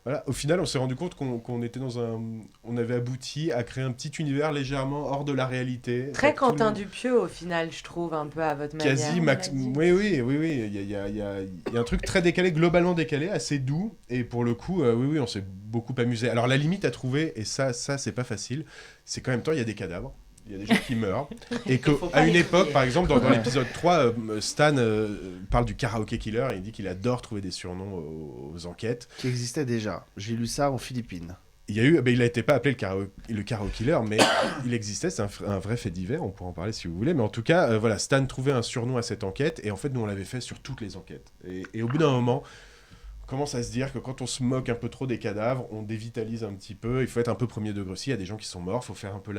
Voilà, au final, on s'est rendu compte qu'on était on avait abouti à créer un petit univers légèrement hors de la réalité. Très Quentin Dupieux, au final, je trouve, un peu à votre manière. Quasi Max. Oui. Il y a un truc très décalé, globalement décalé, assez doux. Et pour le coup, oui, on s'est beaucoup amusé. Alors, la limite à trouver, et ça c'est pas facile, c'est qu'en même temps, il y a des cadavres. Il y a des gens qui meurent. Et qu'à une époque, par exemple, dans l'épisode 3, Stan parle du karaoké killer et il dit qu'il adore trouver des surnoms aux enquêtes. Qui existait déjà. J'ai lu ça en Philippines. Il n'a été pas appelé le karaoké killer, mais il existait, c'est un vrai fait divers, on pourra en parler si vous voulez. Mais en tout cas, voilà, Stan trouvait un surnom à cette enquête et en fait, nous, on l'avait fait sur toutes les enquêtes. Et au bout d'un moment, commence à se dire que quand on se moque un peu trop des cadavres, on dévitalise un petit peu. Il faut être un peu premier degré aussi. Il y a des gens qui sont morts. Il faut faire un peu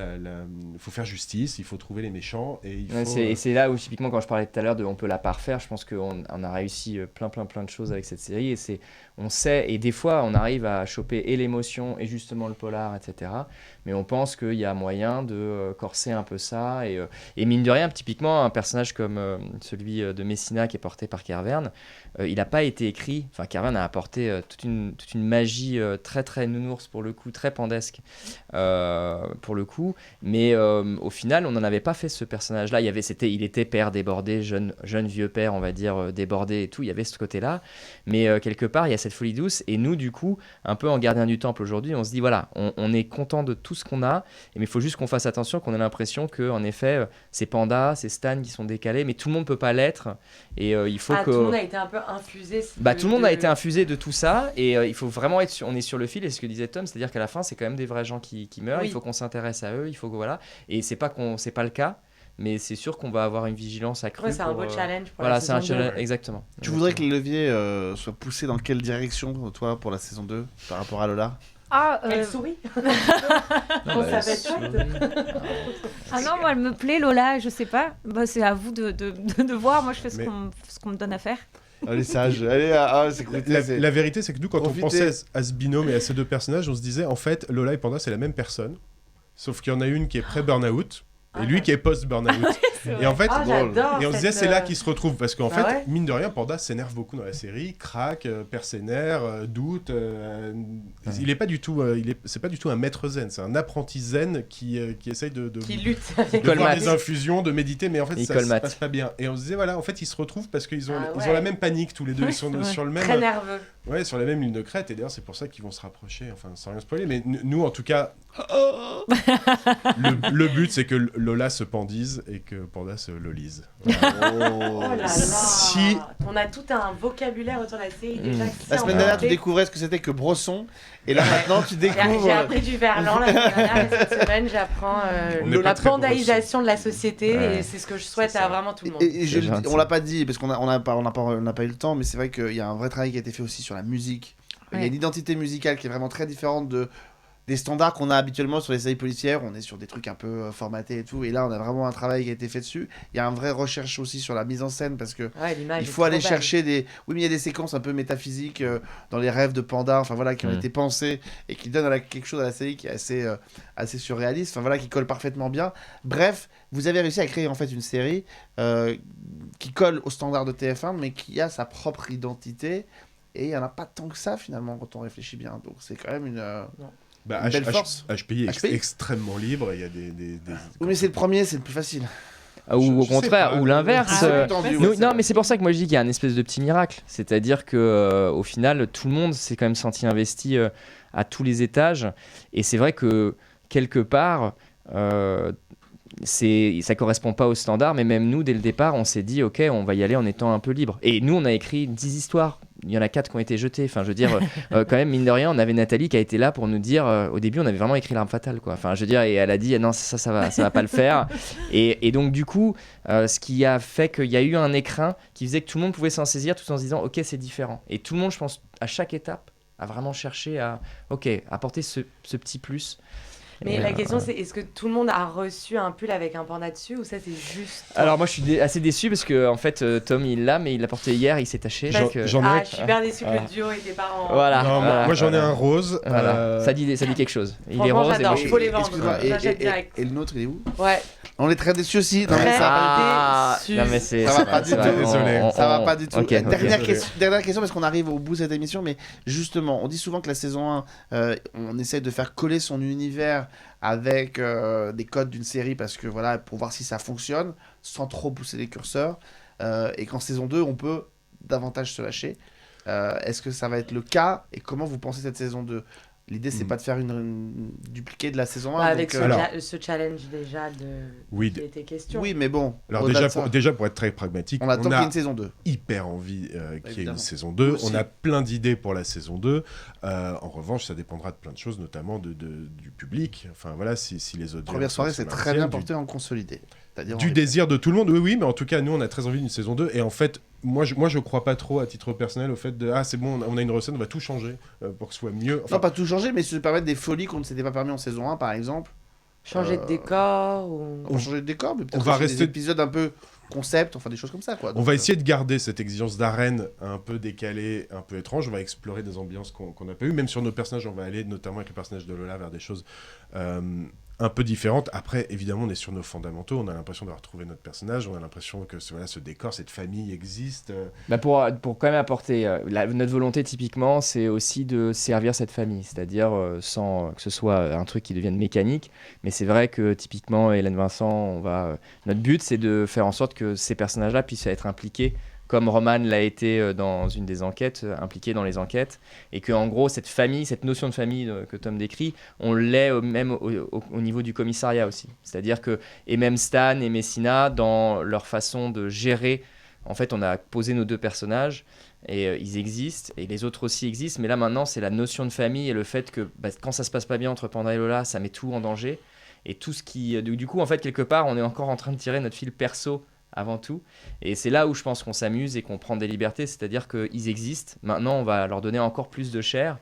faut faire justice. Il faut trouver les méchants. Et c'est là où typiquement quand je parlais tout à l'heure de on peut la parfaire. Je pense qu'on a réussi plein de choses avec cette série. Et on sait, et des fois on arrive à choper et l'émotion et justement le polar, etc. Mais on pense qu'il y a moyen de corser un peu ça. Et mine de rien, typiquement un personnage comme celui de Messina qui est porté par Kervern, il n'a pas été écrit. Enfin, Kervern a apporté toute une magie très très nounours pour le coup, très pandesque pour le coup. Mais au final, on n'en avait pas fait ce personnage-là. Il était père débordé, jeune vieux père, on va dire, débordé et tout. Il y avait ce côté-là. Mais quelque part, il y a cette folie douce. Et nous, du coup, un peu en gardien du temple aujourd'hui, on se dit, voilà, on est content de tout ce qu'on a. Mais il faut juste qu'on fasse attention, qu'on ait l'impression qu'en effet, c'est Panda, c'est Stan qui sont décalés. Mais tout le monde ne peut pas l'être. Et il faut que... Tout le monde a été un peu infusé. Tout le monde a été infusé de tout ça. Et il faut vraiment on est sur le fil. Et ce que disait Tom, c'est-à-dire qu'à la fin, c'est quand même des vrais gens qui meurent. Oui. Il faut qu'on s'intéresse à eux. Il faut que, voilà. Et c'est pas le cas. Mais c'est sûr qu'on va avoir une vigilance accrue. Ouais, c'est un beau challenge pour voilà, la saison 2. C'est un challenge, exactement. Tu voudrais que les leviers soient poussés dans quelle direction, toi, pour la saison 2, par rapport à Lola ? Elle sourit. Non, moi, elle me plaît, Lola, je sais pas. C'est à vous de voir. Moi, je fais ce qu'on me donne à faire. Allez, sage. La vérité, c'est que nous, quand on pensait à ce binôme et à ces deux personnages, on se disait, en fait, Lola et Panda, c'est la même personne. Sauf qu'il y en a une qui est pré-burnout. Et lui qui est post-burnout. Et en fait, et on se disait, c'est là qu'ils se retrouvent. Parce qu'en fait, mine de rien, Panda s'énerve beaucoup dans la série, craque, perd ses nerfs, doute. Il est pas du tout, c'est pas du tout un maître zen, c'est un apprenti zen qui essaye de lutte de voir des infusions, de méditer, mais en fait, ça se passe pas bien. Et on se disait, voilà, en fait, ils se retrouvent parce qu'ils ont la même panique tous les deux. Ils sont sur le même. Très nerveux. Ouais, sur la même ligne de crête. Et d'ailleurs, c'est pour ça qu'ils vont se rapprocher. Enfin, sans rien spoiler. Mais nous, en tout cas, le but, c'est que Lola se pandise et que Panda se lolise. Oh là là. On a tout un vocabulaire autour de la série déjà. La semaine dernière, tu découvrais ce que c'était que Bresson. Et là, maintenant, tu découvres... J'ai appris du Verlan la semaine dernière. Et cette semaine, j'apprends la pandaïsation de la société. Ouais. Et c'est ce que je souhaite à vraiment tout le monde. On l'a pas dit, parce qu'on n'a pas eu le temps, mais c'est vrai qu'il y a un vrai travail qui a été fait aussi sur la musique. Ouais. Il y a une identité musicale qui est vraiment très différente des standards qu'on a habituellement sur les séries policières. On est sur des trucs un peu formatés et tout, et là on a vraiment un travail qui a été fait dessus. Il y a une vraie recherche aussi sur la mise en scène, parce que il faut aller chercher des... Oui, mais il y a des séquences un peu métaphysiques dans les rêves de Panda, enfin voilà, qui ont été pensées et qui donnent quelque chose à la série qui est assez surréaliste, enfin voilà, qui colle parfaitement bien. Bref, vous avez réussi à créer en fait une série qui colle aux standards de TF1, mais qui a sa propre identité, et il y en a pas tant que ça finalement quand on réfléchit bien. Donc c'est quand même une belle force. HPI est extrêmement libre. Il y a des... Oui, mais c'est le premier, c'est le plus facile. Ou au contraire, ou l'inverse. Non, mais c'est pour ça que moi je dis qu'il y a un espèce de petit miracle. C'est-à-dire que au final, tout le monde s'est quand même senti investi à tous les étages. Et c'est vrai que quelque part, ça correspond pas aux standards. Mais même nous, dès le départ, on s'est dit, ok, on va y aller en étant un peu libre. Et nous, on a écrit 10 histoires. Il y en a 4 qui ont été jetées. Enfin, je veux dire, quand même, mine de rien, on avait Nathalie qui a été là pour nous dire. Au début, on avait vraiment écrit L'Arme Fatale, quoi. Enfin, je veux dire, et elle a dit non, ça va pas le faire. Et donc, du coup, ce qui a fait qu'il y a eu un écrin qui faisait que tout le monde pouvait s'en saisir tout en se disant, ok, c'est différent. Et tout le monde, je pense, à chaque étape, a vraiment cherché à apporter ce petit plus. Mais la question c'est, est-ce que tout le monde a reçu un pull avec un panda dessus ou ça c'est juste... Alors moi je suis assez déçu parce que en fait Tom il l'a mais il l'a porté hier, il s'est taché. J'en ai... je suis super déçu que le duo était pas en... Voilà. Non, moi j'en ai un rose. Ça dit quelque chose. Il est Franchement, rose j'adore, et faut les vendre. J'achète Et direct. le nôtre, il est où? Ouais. On est très déçus aussi. Non, mais Très ça déçus. Non mais c'est va pas du tout. Désolé. Ça va pas du tout. Ok, Dernière question parce qu'on arrive au bout de cette émission, mais justement, on dit souvent que la saison 1, on essaye de faire coller son univers avec des codes d'une série parce que voilà, pour voir si ça fonctionne, sans trop pousser les curseurs. Et qu'en saison 2, on peut davantage se lâcher. Est-ce que ça va être le cas? Et comment vous pensez cette saison 2? L'idée, c'est pas de faire une dupliquée de la saison 1. Avec ce challenge déjà qui était question. Oui, mais bon. Alors déjà pour être très pragmatique, on attend qu'il y ait une saison 2. Hyper envie qu'il y ait une saison 2. On a plein d'idées pour la saison 2. En revanche, ça dépendra de plein de choses, notamment du public. Enfin voilà, si les audiences... Première soirée, c'est très bien porté en consolidé. Du désir de tout le monde, oui, mais en tout cas, nous, on a très envie d'une saison 2. Et en fait, moi, je crois pas trop, à titre personnel, au fait de « Ah, c'est bon, on a une recette, on va tout changer pour que ce soit mieux. » Non, pas tout changer, mais se permettre des folies qu'on ne s'était pas permis en saison 1, par exemple. Changer de décor ou... On va changer de décor, mais peut-être on va rester... des épisodes un peu concept, enfin des choses comme ça, quoi. On va essayer de garder cette exigence d'arène un peu décalée, un peu étrange. On va explorer des ambiances qu'on n'a pas eues. Même sur nos personnages, on va aller, notamment avec le personnage de Lola, vers des choses... un peu différente. Après, évidemment, on est sur nos fondamentaux. On a l'impression d'avoir trouvé notre personnage. On a l'impression que ce décor, cette famille existe. Pour quand même apporter... notre volonté, typiquement, c'est aussi de servir cette famille. C'est-à-dire sans que ce soit un truc qui devienne mécanique. Mais c'est vrai que, typiquement, Hélène Vincent, notre but, c'est de faire en sorte que ces personnages-là puissent être impliqués comme Roman l'a été dans une des enquêtes, impliqué dans les enquêtes, et que en gros cette famille, cette notion de famille que Tom décrit, on l'est même au niveau du commissariat aussi. C'est-à-dire que, et même Stan et Messina, dans leur façon de gérer, en fait on a posé nos deux personnages, et ils existent, et les autres aussi existent, mais là maintenant c'est la notion de famille et le fait que quand ça se passe pas bien entre Panda et Lola, ça met tout en danger, et tout ce qui... Du coup en fait quelque part on est encore en train de tirer notre fil perso avant tout, et c'est là où je pense qu'on s'amuse et qu'on prend des libertés, c'est-à-dire qu'ils existent, maintenant on va leur donner encore plus de chair.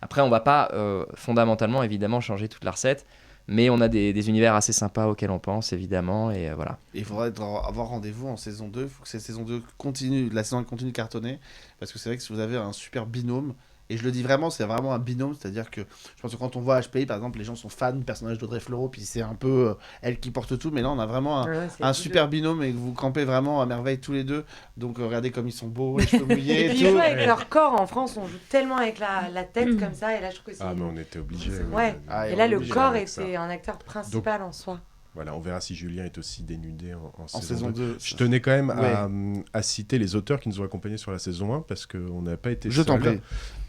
Après on va pas fondamentalement évidemment changer toute la recette, mais on a des univers assez sympas auxquels on pense évidemment, et voilà. Il faudra avoir rendez-vous en saison 2, il faut que cette saison 2 continue, la saison continue de cartonner, parce que c'est vrai que si vous avez un super binôme, et je le dis vraiment, c'est vraiment un binôme, c'est-à-dire que je pense que quand on voit HPI, par exemple, les gens sont fans du personnage d'Audrey Fleurot, puis c'est un peu elle qui porte tout, mais là on a vraiment un super binôme et que vous campez vraiment à merveille tous les deux, donc regardez comme ils sont beaux, les cheveux mouillés. Et puis ils jouent avec leur corps, en France on joue tellement avec la tête comme ça, et là je trouve que c'est... Ah mais on était obligés. Ouais, et là le corps était un acteur principal en soi. Voilà, on verra si Julien est aussi dénudé en saison 2. Je tenais quand même à citer les auteurs qui nous ont accompagnés sur la saison 1, parce qu'on n'a pas été seuls. Je t'en prie.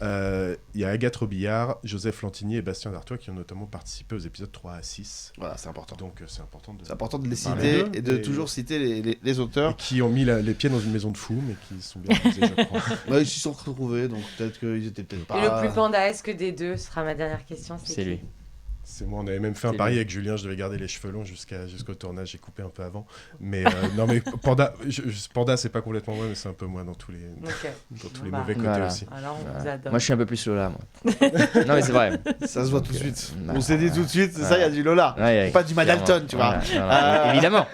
Il y a Agathe Robillard, Joseph Lantini et Bastien Dartois qui ont notamment participé aux épisodes 3 à 6. Voilà, c'est important. Donc c'est important de les citer et de toujours citer les auteurs. Et qui ont mis les pieds dans une maison de fous, mais qui sont bien amusés, je crois. Ils s'y sont retrouvés, donc peut-être qu'ils étaient peut-être pas... Et le plus pandaesque des deux, ce sera ma dernière question, c'est lui. C'est moi, on avait même fait un pari avec Julien, je devais garder les cheveux longs jusqu'au tournage, j'ai coupé un peu avant. Mais non, mais Panda c'est pas complètement moi, mais c'est un peu moi dans tous les mauvais côtés aussi. Alors on vous adore. Moi je suis un peu plus Lola, moi. Non mais c'est vrai. Ça se voit tout de suite. On s'est dit tout de suite, ça il y a du Lola, pas du Madalton, tu vois. Évidemment.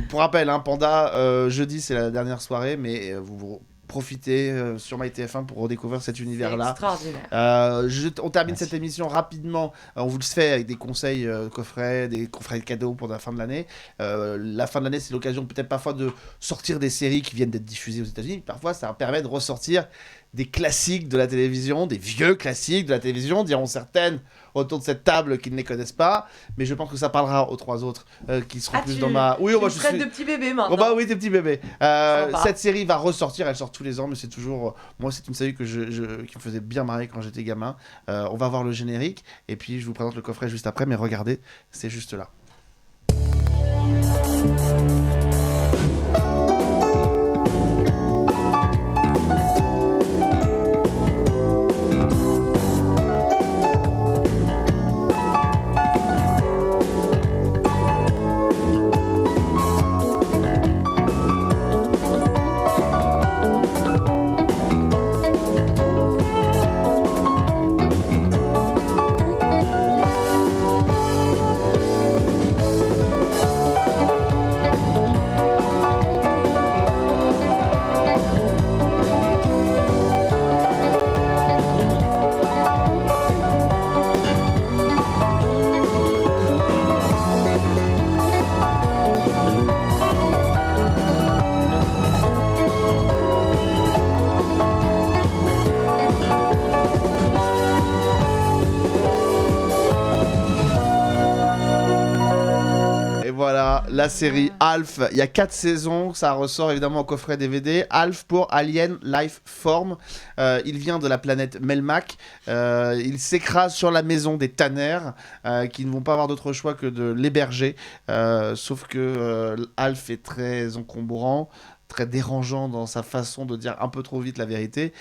Pour rappel, Panda, jeudi c'est la dernière soirée, mais vous profitez sur MyTF1 pour redécouvrir cet univers-là. Extraordinaire. On termine cette émission rapidement. On vous le fait avec des conseils coffrets, des coffrets de cadeaux pour la fin de l'année. La fin de l'année, c'est l'occasion peut-être parfois de sortir des séries qui viennent d'être diffusées aux États-Unis. Parfois, ça permet de ressortir des classiques de la télévision, des vieux classiques de la télévision, diront certaines autour de cette table qui ne les connaissent pas, mais je pense que ça parlera aux trois autres qui seront plus dans ma... Oui, je suis de petits bébés maintenant. Oui, des petits bébés. Cette série va ressortir, elle sort tous les ans, mais c'est toujours... moi, c'est une série qui me faisait bien marrer quand j'étais gamin. On va voir le générique, et puis je vous présente le coffret juste après, mais regardez, c'est juste là. la série Alf. Il y a 4 saisons, ça ressort évidemment en coffret DVD. Alf pour Alien Life Form. Il vient de la planète Melmac. Il s'écrase sur la maison des Tanner, qui ne vont pas avoir d'autre choix que de l'héberger. Sauf que Alf est très encombrant, très dérangeant dans sa façon de dire un peu trop vite la vérité.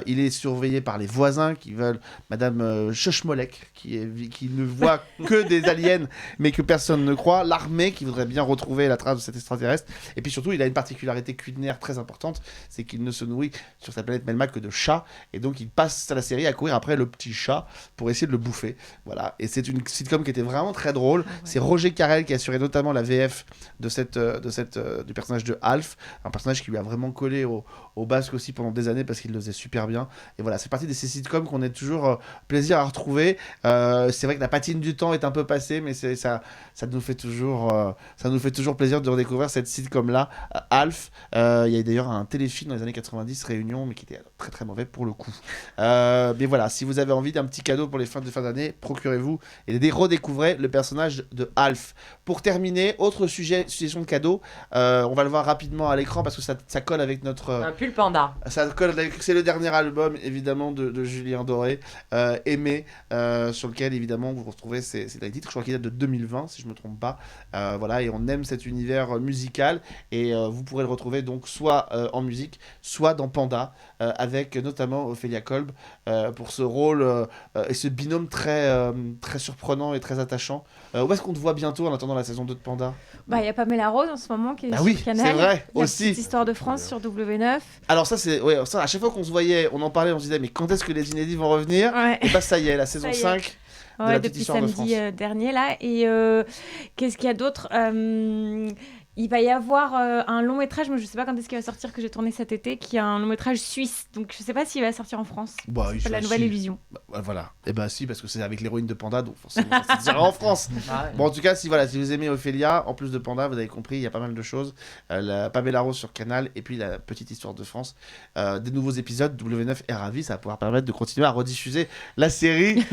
Il est surveillé par les voisins qui veulent Madame Chuchmolek, qui ne voit que des aliens, mais que personne ne croit. L'armée qui voudrait bien retrouver la trace de cet extraterrestre. Et puis surtout, il a une particularité culinaire très importante, c'est qu'il ne se nourrit sur sa planète Melmac que de chats. Et donc, il passe la série à courir après le petit chat pour essayer de le bouffer. Voilà. Et c'est une sitcom qui était vraiment très drôle. C'est Roger Carrel qui a assuré notamment la VF du personnage de Alf. Un personnage qui lui a vraiment collé au basque aussi pendant des années parce qu'il le faisait super bien. Et voilà, c'est parti de ces sitcoms qu'on a toujours plaisir à retrouver. C'est vrai que la patine du temps est un peu passée, mais ça nous fait toujours plaisir de redécouvrir cette sitcom-là, Alf. Il y a d'ailleurs un téléfilm dans les années 90, Réunion, mais qui était très très mauvais pour le coup. Mais voilà, si vous avez envie d'un petit cadeau pour les fêtes de fin d'année, procurez-vous et redécouvrez le personnage de Alf. Pour terminer, autre suggestion de cadeau, on va le voir rapidement à l'écran parce que ça colle avec notre... Un pull panda. C'est le dernier album, évidemment, de Julien Doré, Aimé, sur lequel, évidemment, vous retrouvez ces titres. Je crois qu'il date de 2020, si je ne me trompe pas. Voilà, et on aime cet univers musical. Et vous pourrez le retrouver donc soit en musique, soit dans Panda, avec notamment Ophélia Kolb, pour ce rôle et ce binôme très, très surprenant et très attachant. Où est-ce qu'on te voit bientôt en attendant la saison 2 de Panda ? Il y a Pamela Rose en ce moment qui est sur Canal. C'est vrai, aussi. Petite Histoire de France sur W9. Alors ça, à chaque fois qu'on se voyait, on en parlait, on se disait, mais quand est-ce que les inédits vont revenir ? Et bah ça y est, la saison 5 de la Petite Histoire de France. Depuis samedi dernier, là. Et qu'est-ce qu'il y a d'autre ? Il va y avoir un long métrage, mais je ne sais pas quand est-ce qu'il va sortir, que j'ai tourné cet été, qui est un long métrage suisse. Donc je ne sais pas s'il va sortir en France. C'est La Nouvelle Illusion. Voilà. Et si, parce que c'est avec l'héroïne de Panda, donc forcément ça sortira en France. Bon, en tout cas, si vous aimez Ophélia, en plus de Panda, vous avez compris, il y a pas mal de choses. La Pamela Rose sur Canal, et puis la Petite Histoire de France. Des nouveaux épisodes, W9 est ravi, ça va pouvoir permettre de continuer à rediffuser la série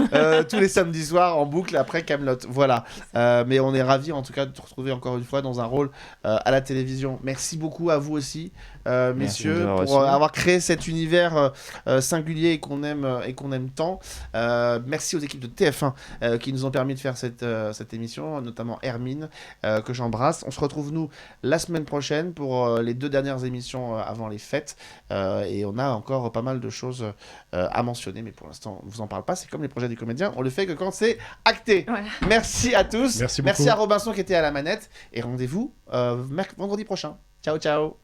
tous les samedis soirs en boucle après Kaamelott. Voilà. Mais on est ravis en tout cas de te retrouver encore une fois dans un rôle à la télévision. Merci beaucoup à vous aussi, messieurs, pour avoir créé cet univers singulier et qu'on aime tant. Merci aux équipes de TF1 qui nous ont permis de faire cette émission, notamment Hermine, que j'embrasse. On se retrouve nous la semaine prochaine pour les 2 dernières émissions avant les fêtes, et on a encore pas mal de choses à mentionner, mais pour l'instant on vous en parle pas. C'est comme les projets des comédiens, on le fait que quand c'est acté. Voilà. Merci à tous. Merci à Robinson qui était à la manette, et rendez-vous vendredi prochain. Ciao.